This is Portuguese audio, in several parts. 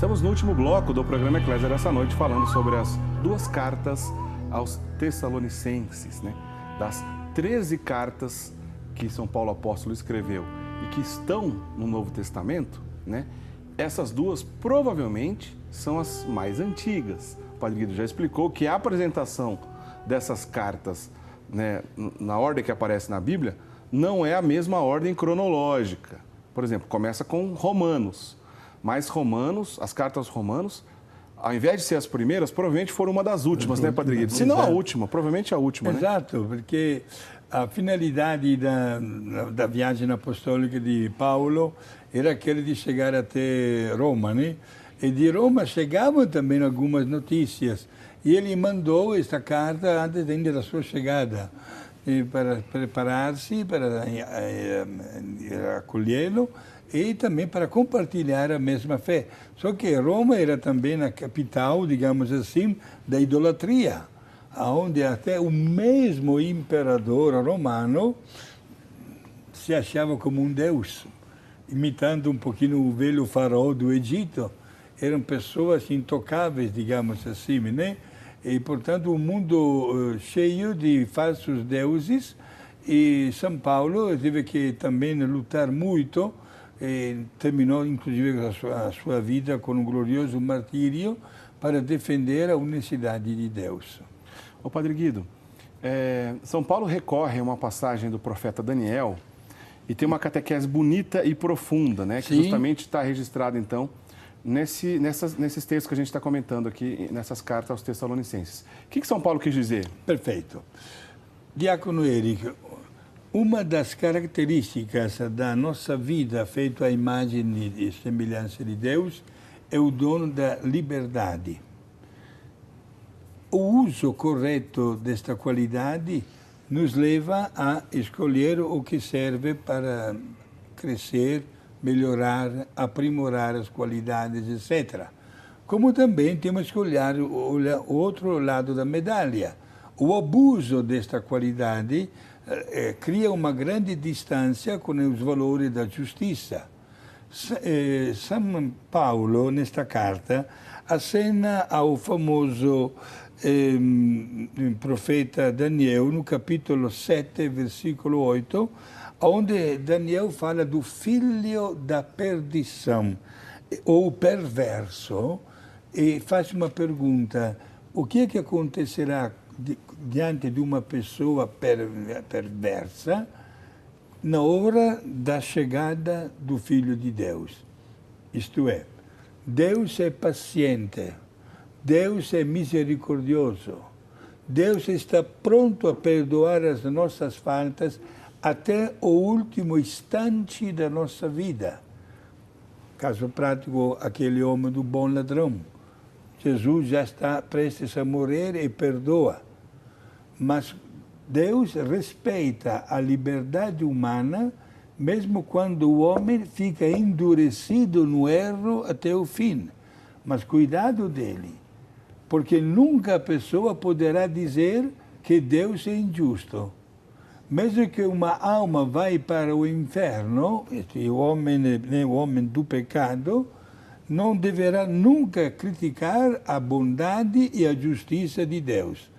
Estamos no último bloco do programa Eclésia dessa noite, falando sobre as duas cartas aos Tessalonicenses, né? Das 13 cartas que São Paulo Apóstolo escreveu e que estão no Novo Testamento, né? Essas duas provavelmente são as mais antigas. O Padre Guido já explicou que a apresentação dessas cartas, né, na ordem que aparece na Bíblia, não é a mesma ordem cronológica. Por exemplo, começa com Romanos, mas Romanos, as cartas aos Romanos, ao invés de ser as primeiras, provavelmente foram uma das últimas, né, Padre Guido? Se não a última, provavelmente a última, né? Exato, porque a finalidade da viagem apostólica de Paulo era aquela de chegar até Roma, né? E de Roma chegavam também algumas notícias. E ele mandou esta carta antes ainda da sua chegada, para preparar-se, para acolhê-lo e também para compartilhar a mesma fé. Só que Roma era também a capital, digamos assim, da idolatria, onde até o mesmo imperador romano se achava como um deus, imitando um pouquinho o velho faraó do Egito. Eram pessoas intocáveis, digamos assim, né? E, portanto, um mundo cheio de falsos deuses. E São Paulo teve que também lutar muito, e terminou, inclusive, a sua vida com um glorioso martírio para defender a unicidade de Deus. Ô, Padre Guido, São Paulo recorre a uma passagem do profeta Daniel e tem uma catequese bonita e profunda, né? Que justamente está registrada, então, nesses textos que a gente está comentando aqui, nessas cartas aos Tessalonicenses. O que São Paulo quis dizer? Perfeito. Diácono Érico, uma das características da nossa vida feita à imagem e semelhança de Deus é o dono da liberdade. O uso correto desta qualidade nos leva a escolher o que serve para crescer, melhorar, aprimorar as qualidades, etc. Como também temos que olhar o outro lado da medalha. O abuso desta qualidade cria uma grande distância com os valores da justiça. São Paulo, nesta carta, acena ao famoso profeta Daniel, no capítulo 7, versículo 8, onde Daniel fala do filho da perdição, ou perverso, e faz uma pergunta: o que é que acontecerá diante de uma pessoa perversa na hora da chegada do Filho de Deus? Isto é, Deus é paciente, Deus é misericordioso, Deus está pronto a perdoar as nossas faltas até o último instante da nossa vida. Caso prático, aquele homem do bom ladrão. Jesus já está prestes a morrer e perdoa. Mas Deus respeita a liberdade humana, mesmo quando o homem fica endurecido no erro até o fim. Mas cuidado dele, porque nunca a pessoa poderá dizer que Deus é injusto. Mesmo que uma alma vai para o inferno, o homem do pecado, não deverá nunca criticar a bondade e a justiça de Deus.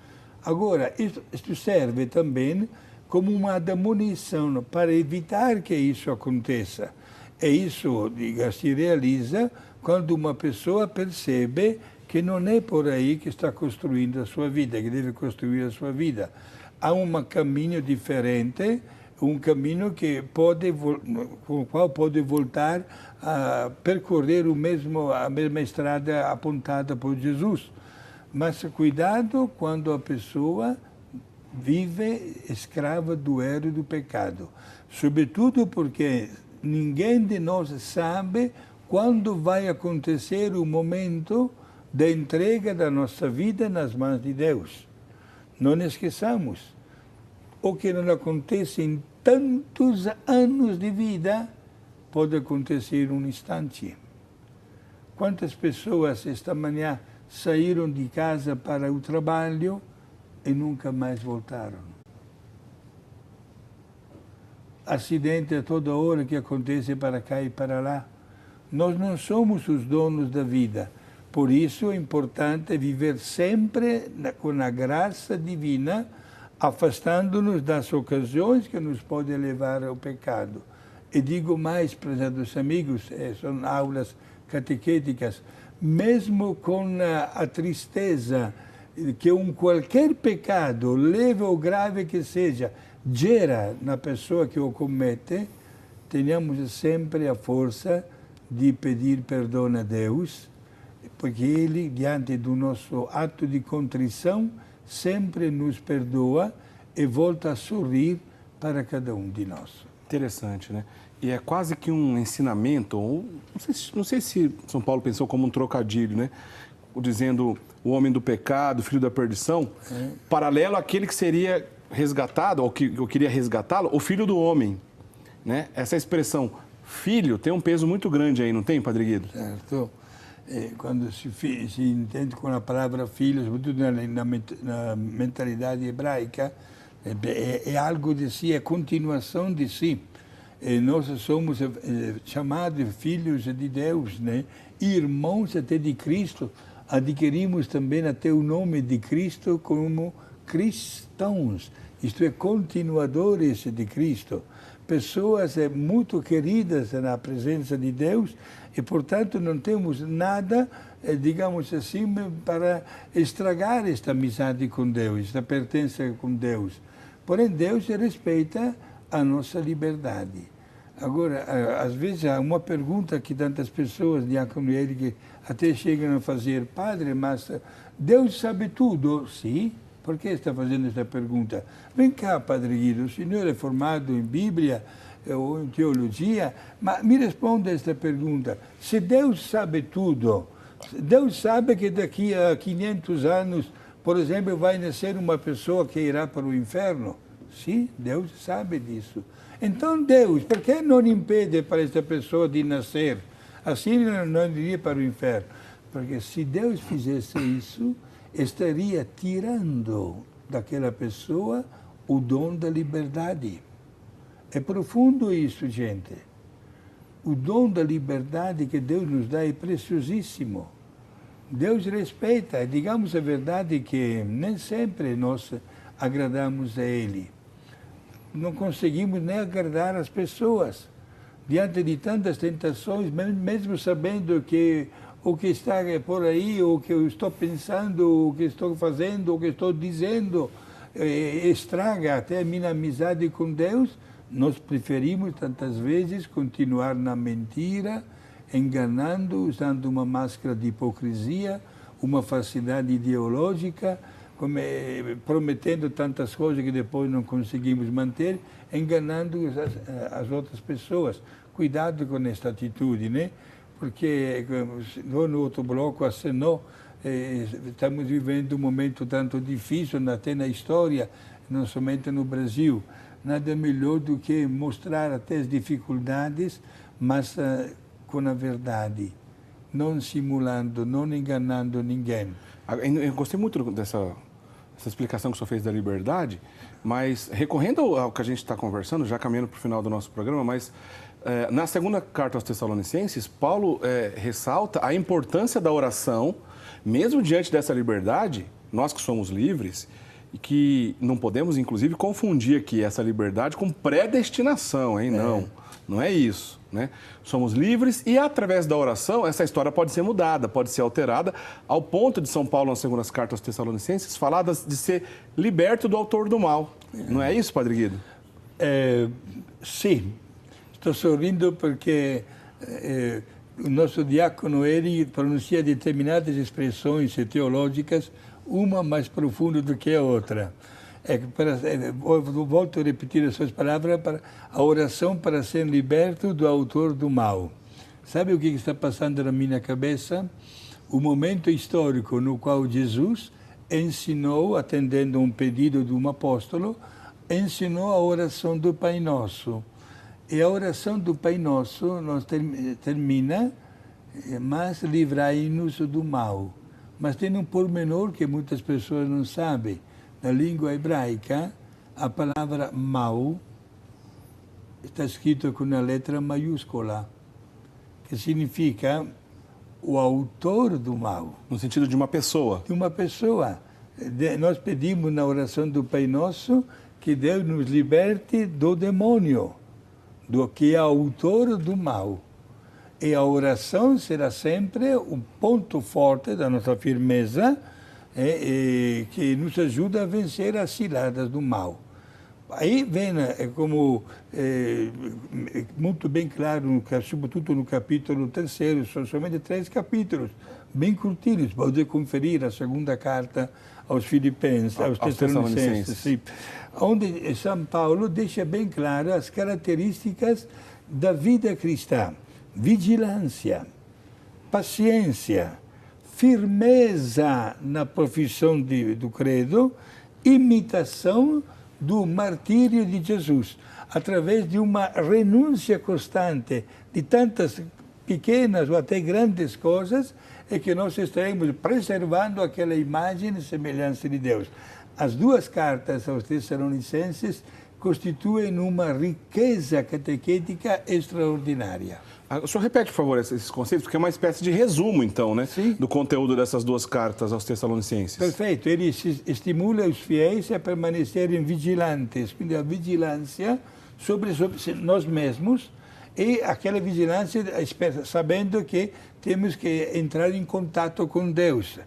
Agora, isto serve também como uma admonição para evitar que isso aconteça. E isso, se realiza quando uma pessoa percebe que não é por aí que está construindo a sua vida, que deve construir a sua vida. Há um caminho diferente, um caminho com o qual pode voltar a percorrer a mesma estrada apontada por Jesus. Mas cuidado quando a pessoa vive escrava do erro e do pecado. Sobretudo porque ninguém de nós sabe quando vai acontecer o momento da entrega da nossa vida nas mãos de Deus. Não esqueçamos, o que não acontece em tantos anos de vida pode acontecer em um instante. Quantas pessoas esta manhã saíram de casa para o trabalho e nunca mais voltaram? Acidente a toda hora que acontece para cá e para lá. Nós não somos os donos da vida. Por isso é importante viver sempre com a graça divina, afastando-nos das ocasiões que nos podem levar ao pecado. E digo mais, prezados amigos, são aulas catequéticas, mesmo com a tristeza que qualquer pecado, leve ou grave que seja, gera na pessoa que o comete, tenhamos sempre a força de pedir perdão a Deus, porque Ele, diante do nosso ato de contrição, sempre nos perdoa e volta a sorrir para cada um de nós. Interessante, né? E é quase que um ensinamento, ou não sei se São Paulo pensou como um trocadilho, né? Dizendo o homem do pecado, o filho da perdição, paralelo àquele que seria resgatado, ou que eu queria resgatá-lo, o filho do homem, né? Essa expressão filho tem um peso muito grande aí, não tem, Padre Guido? Certo. Quando se entende com a palavra filho, sobretudo na mentalidade hebraica, é algo de si, é continuação de si. Nós somos chamados filhos de Deus, né? Irmãos até de Cristo. Adquirimos também até o nome de Cristo como cristãos, isto é, continuadores de Cristo. Pessoas muito queridas na presença de Deus e, portanto, não temos nada, digamos assim, para estragar esta amizade com Deus, esta pertença com Deus. Porém, Deus respeita a nossa liberdade. Agora, às vezes, há uma pergunta que tantas pessoas, Diácono Eric, até chegam a fazer: Padre, mas Deus sabe tudo? Sim. Por que está fazendo esta pergunta? Vem cá, Padre Guido, o senhor é formado em Bíblia ou em teologia, mas me responda esta pergunta. Se Deus sabe tudo, Deus sabe que daqui a 500 anos, por exemplo, vai nascer uma pessoa que irá para o inferno? Sim, Deus sabe disso. Então Deus, por que não impede para esta pessoa de nascer? Assim não iria para o inferno. Porque se Deus fizesse isso, estaria tirando daquela pessoa o dom da liberdade. É profundo isso, gente. O dom da liberdade que Deus nos dá é preciosíssimo. Deus respeita. Digamos a verdade que nem sempre nós agradamos a Ele. Não conseguimos nem agradar as pessoas. Diante de tantas tentações, mesmo sabendo que o que está por aí, o que eu estou pensando, o que estou fazendo, o que estou dizendo, estraga até a minha amizade com Deus, nós preferimos tantas vezes continuar na mentira, enganando, usando uma máscara de hipocrisia, uma falsidade ideológica, prometendo tantas coisas que depois não conseguimos manter, enganando as outras pessoas. Cuidado com esta atitude, né? Porque no outro bloco acenou, estamos vivendo um momento tanto difícil até na história, não somente no Brasil. Nada melhor do que mostrar até as dificuldades, mas com a verdade, não simulando, não enganando ninguém. Eu gostei muito dessa explicação que o senhor fez da liberdade, mas recorrendo ao que a gente está conversando, já caminhando para o final do nosso programa, mas na segunda carta aos Tessalonicenses, Paulo ressalta a importância da oração, mesmo diante dessa liberdade, nós que somos livres, e que não podemos, inclusive, confundir aqui essa liberdade com predestinação, hein? Não é isso, né? Somos livres e, através da oração, essa história pode ser mudada, pode ser alterada, ao ponto de São Paulo, nas segundas cartas aos Tessalonicenses, falar de ser liberto do autor do mal. Não é isso, Padre Guido? Sim. Estou sorrindo porque o nosso diácono Eri pronuncia determinadas expressões teológicas, uma mais profunda do que a outra. Volto a repetir as suas palavras: para a oração para ser liberto do autor do mal. Sabe o que está passando na minha cabeça? O momento histórico no qual Jesus ensinou, atendendo a um pedido de um apóstolo, ensinou a oração do Pai Nosso. E a oração do Pai Nosso termina: mas livrai-nos do mal. Mas tem um pormenor que muitas pessoas não sabem. Na língua hebraica, a palavra mal está escrita com a letra maiúscula, que significa o autor do mal. No sentido de uma pessoa. De uma pessoa. Nós pedimos na oração do Pai Nosso que Deus nos liberte do demônio, do que é autor do mal. E a oração será sempre um ponto forte da nossa firmeza, que nos ajuda a vencer as ciladas do mal. Aí vem, como muito bem claro, sobretudo no capítulo 3, são somente 3 capítulos, bem curtinhos. Pode conferir a segunda carta aos Filipenses, aos Tessalonicenses, onde São Paulo deixa bem claro as características da vida cristã. Vigilância, paciência, firmeza na profissão do credo, imitação do martírio de Jesus, através de uma renúncia constante de tantas pequenas ou até grandes coisas, é que nós estaremos preservando aquela imagem e semelhança de Deus. As 2 cartas aos Tessalonicenses constituem uma riqueza catequética extraordinária. O senhor repete, por favor, esses conceitos, porque é uma espécie de resumo, então, né? Sim. Do conteúdo dessas 2 cartas aos Tessalonicenses. Perfeito. Ele estimula os fiéis a permanecerem vigilantes. Quindi a vigilância sobre nós mesmos e aquela vigilância sabendo que temos que entrar em contato com Deus,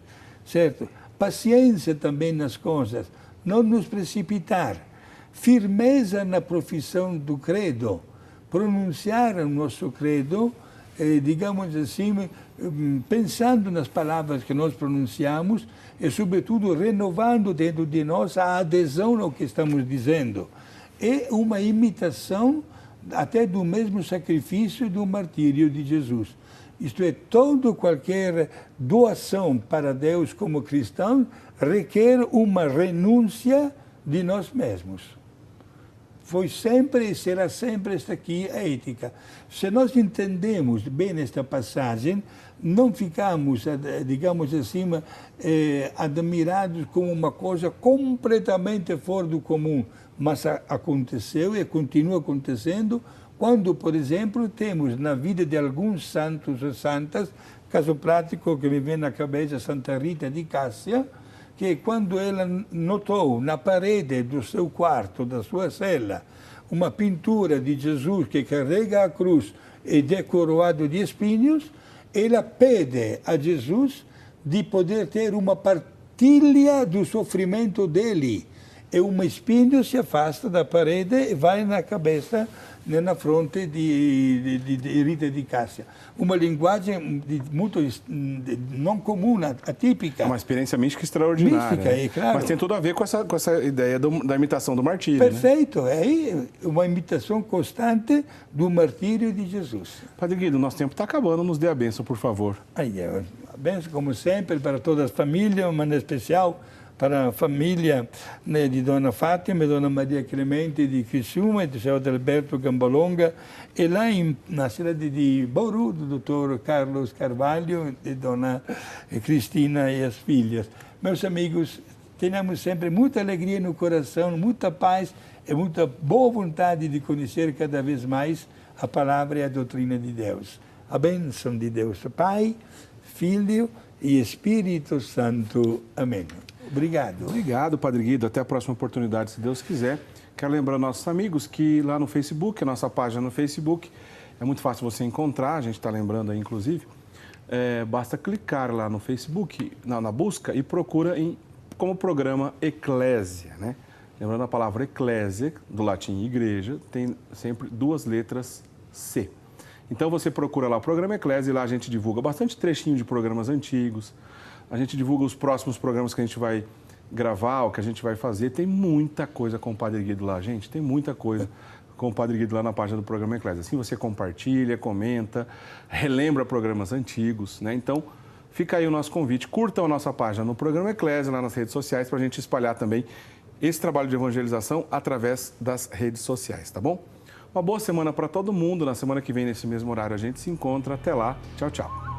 certo? Paciência também nas coisas, não nos precipitar. Firmeza na profissão do credo. Pronunciar o nosso credo, digamos assim, pensando nas palavras que nós pronunciamos e, sobretudo, renovando dentro de nós a adesão ao que estamos dizendo. É uma imitação até do mesmo sacrifício e do martírio de Jesus. Isto é, qualquer doação para Deus como cristão requer uma renúncia de nós mesmos. Foi sempre e será sempre esta aqui a ética. Se nós entendemos bem esta passagem, não ficamos, digamos assim, admirados como uma coisa completamente fora do comum, mas aconteceu e continua acontecendo quando, por exemplo, temos na vida de alguns santos ou santas, caso prático que me vem na cabeça, Santa Rita de Cássia, que quando ela notou na parede do seu quarto, da sua cela, uma pintura de Jesus que carrega a cruz e é coroado de espinhos, ela pede a Jesus de poder ter uma partilha do sofrimento dele. E um espinho se afasta da parede e vai na cabeça, na fronte de Rita de Cássia. Uma linguagem muito não comum, atípica. Uma experiência mística extraordinária. Mística, é claro. Mas tem tudo a ver com essa ideia da imitação do martírio. Perfeito. Né? É uma imitação constante do martírio de Jesus. Padre Guido, nosso tempo está acabando. Nos dê a bênção, por favor. A bênção, como sempre, para toda a família, mas em especial para a família de Dona Fátima e Dona Maria Clemente de Criciúma e do Sr. Alberto Gambolonga, e lá na cidade de Bauru, do Dr. Carlos Carvalho e Dona Cristina e as filhas. Meus amigos, tenhamos sempre muita alegria no coração, muita paz e muita boa vontade de conhecer cada vez mais a palavra e a doutrina de Deus. A bênção de Deus, Pai, Filho e Espírito Santo. Amém. Obrigado. Obrigado, Padre Guido. Até a próxima oportunidade, se Deus quiser. Quero lembrar aos nossos amigos que lá no Facebook, a nossa página no Facebook, é muito fácil você encontrar, a gente está lembrando aí, inclusive, basta clicar lá no Facebook, na busca, e procura como programa Eclésia, né? Lembrando a palavra Eclésia, do latim igreja, tem sempre 2 letras C. Então você procura lá o programa Eclésia e lá a gente divulga bastante trechinho de programas antigos, a gente divulga os próximos programas que a gente vai gravar, o que a gente vai fazer. Tem muita coisa com o Padre Guido lá, gente. Tem muita coisa com o Padre Guido lá na página do programa Eclésia. Assim você compartilha, comenta, relembra programas antigos, né? Então, fica aí o nosso convite. Curtam a nossa página no programa Eclésia, lá nas redes sociais, para a gente espalhar também esse trabalho de evangelização através das redes sociais, tá bom? Uma boa semana para todo mundo. Na semana que vem, nesse mesmo horário, a gente se encontra. Até lá. Tchau, tchau.